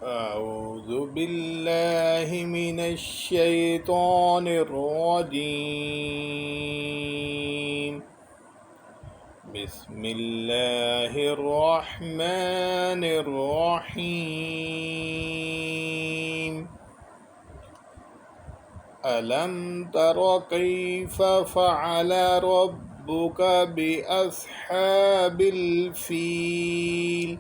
أعوذ بالله من الشيطان الرجيم. بسم الله الرحمن الرحيم. ألم تر كيف فعل ربك بأصحاب الفيل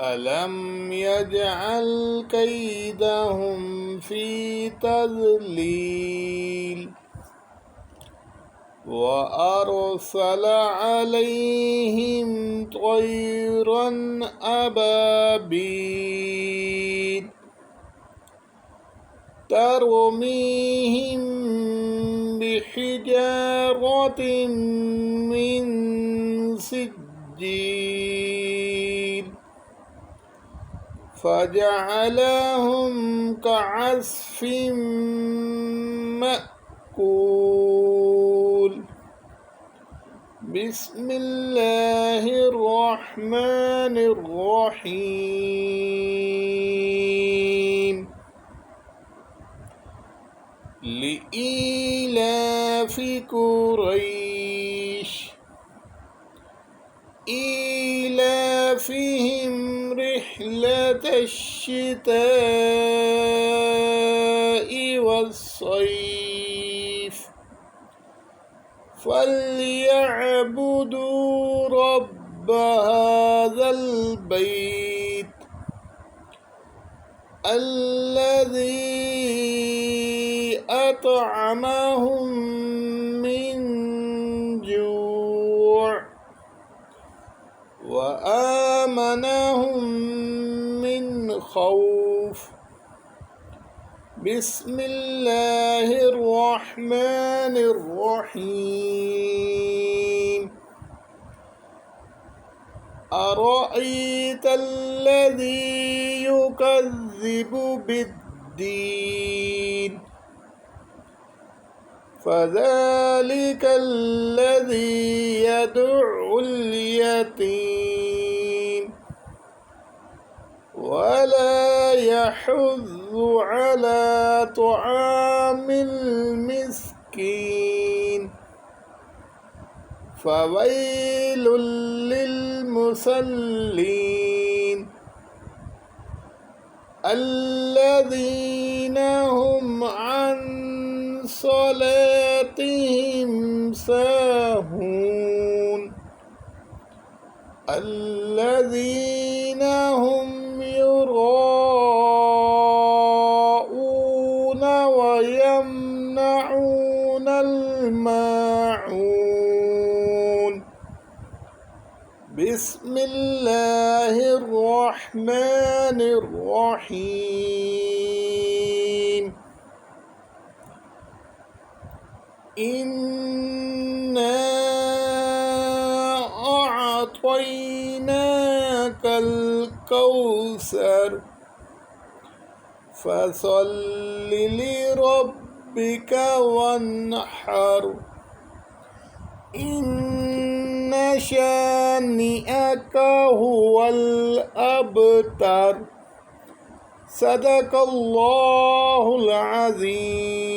ألم يجعل كيدهم في تضليل وأرسل عليهم طيرا أبابيل ترميهم بحجارة من سجيل فجعلهم كعصف مأكول. بسم الله الرحمن الرحيم. لإيلاف قريش إيلافهم رحلة الشتاء والصيف فليعبدوا رب هذا البيت الذي أطعمهم من جوع وآمنهم من خوف. بسم الله الرحمن الرحيم. أرأيت الذي يكذب بالدين فذلك الذي يدع اليتيم ولا يحض على طعام المسكين فويل للمصلين الذين هم عن صلاتهم ساهون الذين هم يراءون ويمنعون الماعون. بسم الله الرحمن الرحيم. إنا أعطيناك الكوثر فصل لربك وانحر إن شانئك هو الأبتر. صدق الله العظيم.